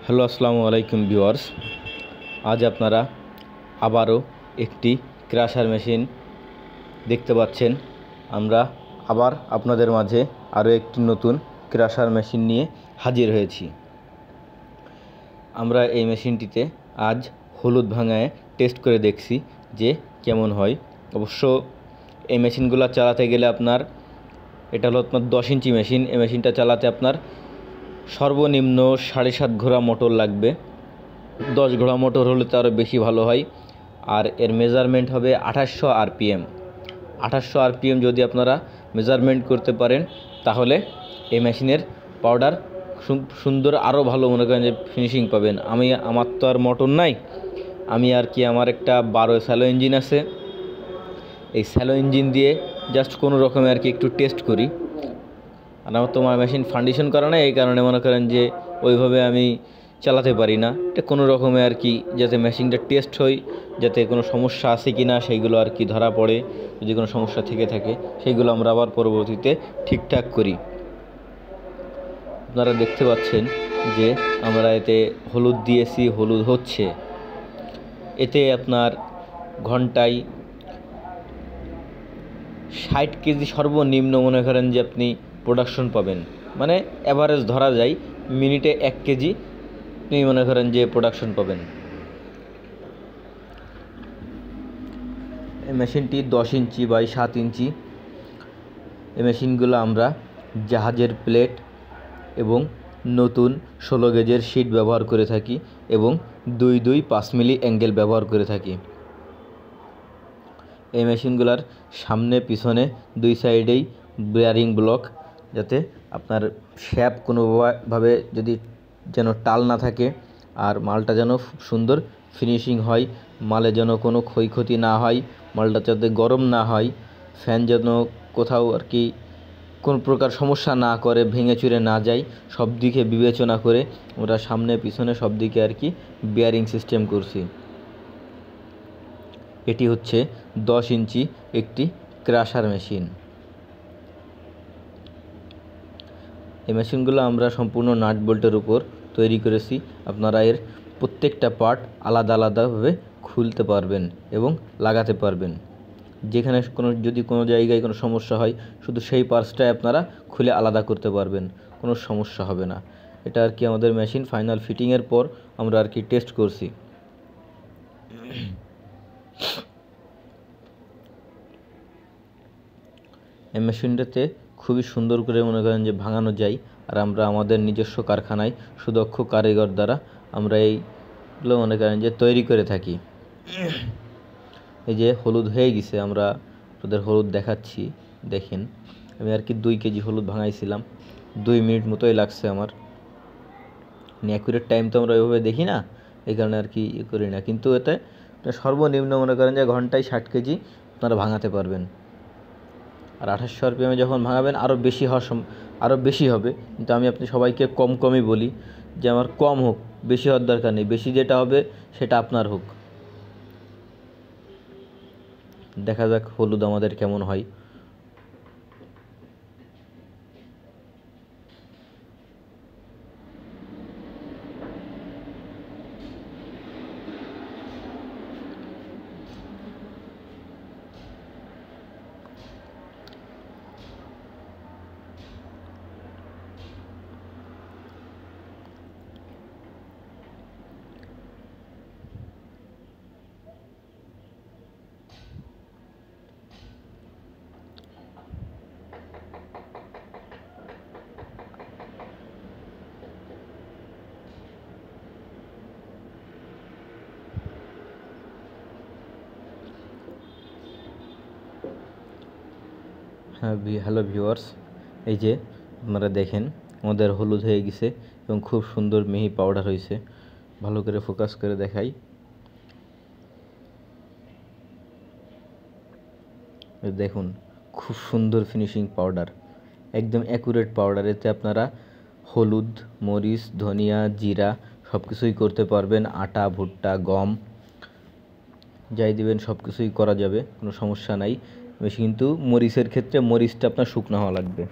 Hello আসসালামু আলাইকুম viewers. আজ আপনারা আবারও একটি ক্রাশার মেশিন দেখতে পাচ্ছেন। আমরা আবার আপনাদের মাঝে আরও একটি নতুন ক্রাশার মেশিন নিয়ে হাজির হয়েছি। আমরা এই মেশিনটিতে আজ হলুদ ভাঙায় টেস্ট করে দেখছি যে কেমন হয়। অবশ্য এই মেশিনগুলো চালাতে গেলে এটা হলো আপনার 10 ইঞ্চি মেশিন। এই মেশিনটা চালাতে আপনার সর্বনিম্ন 7.5 ঘোড়া মোটর লাগবে। 10 ঘোড়া মোটর হলে তো আরও বেশি ভালো হয়। আর এর মেজারমেন্ট হবে 2800 আরপিএম। 2800 আরপিএম যদি আপনারা মেজারমেন্ট করতে পারেন তাহলে এই মেশিনের পাউডার সুন্দর আরও ভালো মনে করেন যে ফিনিশিং পাবেন। আমার তো আর মোটর নাই, আমার একটা 12 স্যালো ইঞ্জিন আছে। এই স্যালো ইঞ্জিন দিয়ে জাস্ট কোনো রকমে একটু টেস্ট করি। আর আমার তোমার মেশিন ফাউন্ডেশন করা না, এই কারণে মনে করেন যে ওইভাবে আমি চালাতে পারি না। এটা কোনো রকমে যাতে মেশিনটা টেস্ট হয়, যাতে কোনো সমস্যা আছে কি না সেইগুলো ধরা পড়ে। যদি কোনো সমস্যা থেকে থাকে সেইগুলো আমরা আবার পরবর্তীতে ঠিকঠাক করি। আপনারা দেখতে পাচ্ছেন যে আমরা এতে হলুদ দিয়েছি, হলুদ হচ্ছে। এতে আপনার ঘন্টায় 60 কেজি সর্বনিম্ন মনে করেন যে আপনি প্রোডাকশন পাবেন। মানে অ্যাভারেজ ধরা যায় মিনিটে 1 কেজি আপনি মনে করেন যে প্রোডাকশন পাবেন। এই মেশিনটি 10 ইঞ্চি বাই 7 ইঞ্চি। এই মেশিনগুলো আমরা জাহাজের প্লেট এবং নতুন 16 গেজের শিট ব্যবহার করে থাকি এবং 5 মিলি অ্যাঙ্গেল ব্যবহার করে থাকি। এই মেশিনগুলোর সামনে পিছনে 2 সাইডেই বেয়ারিং ব্লক, যাতে আপনার শ্যাপ কোনোভাবে যেন টাল না থাকে, আর মালটা যেন সুন্দর ফিনিশিং হয়, মালে যেন কোনো ক্ষয়ক্ষতি না হয়, মালটা যাতে গরম না হয়, ফ্যান যেন কোথাও কোন প্রকার সমস্যা না করে, ভেঙে চুরে না যায়, সব দিকে বিবেচনা করে ওরা সামনে পিছনে সব দিকে বেয়ারিং সিস্টেম করছি। এটি হচ্ছে 10 ইঞ্চি একটি ক্রাশার মেশিন। এই মেশিনগুলো আমরা সম্পূর্ণ নাট বোল্টের উপর তৈরি করেছি। আপনারা এর প্রত্যেকটা পার্ট আলাদা আলাদাভাবে খুলতে পারবেন এবং লাগাতে পারবেন। যেখানে যদি কোনো জায়গায় কোনো সমস্যা হয়, শুধু সেই পার্টসটাই আপনারা খুলে আলাদা করতে পারবেন, কোনো সমস্যা হবে না। এটা আমাদের মেশিন ফাইনাল ফিটিংয়ের পর আমরা টেস্ট করছি। এই মেশিনটাতে খুবই সুন্দর করে মনে করেন যে ভাঙানো যায়। আর আমরা আমাদের নিজস্ব কারখানায় সুদক্ষ কারিগর দ্বারা আমরা এইগুলো মনে করেন যে তৈরি করে থাকি। এই যে হলুদ হয়ে গেছে, আমরা আপনাদের হলুদ দেখাচ্ছি, দেখেন। আমি 2 কেজি হলুদ ভাঙাইছিলাম, 2 মিনিট মতোই লাগছে আমার। অ্যাকুরেট টাইম তো আমরা ওইভাবে দেখি না, এই কারণে ইয়ে করি না। কিন্তু এতে সর্বনিম্ন মনে করেন যে ঘন্টায় 60 কেজি আপনারা ভাঙাতে পারবেন। আর 2800 আরপিএমে যখন ভাঙাবেন আরও বেশি হবে। কিন্তু আমি সবাইকে কমই বলি যে আমার কম হোক, বেশি হওয়ার দরকার নেই। বেশি যেটা হবে সেটা আপনার হোক। দেখা যাক হলুদ আমাদের কেমন হয়। হ্যালো ভিউয়ার্স, এই যে আপনারা দেখেন আমাদের হলুদ হয়ে গেছে এবং খুব সুন্দর মিহি পাউডার হয়েছে। ভালো করে ফোকাস করে দেখাই। দেখুন খুব সুন্দর ফিনিশিং পাউডার, একদম অ্যাকুরেট পাউডার। এতে আপনারা হলুদ, মরিচ, ধনিয়া, জিরা সব কিছুই করতে পারবেন। আটা, ভুট্টা, গম যাই দিবেন সব কিছুই করা যাবে, কোনো সমস্যা নাই। কিন্তু মরিচের ক্ষেত্রে মরিচটা আপনার শুকনো হওয়া লাগবে।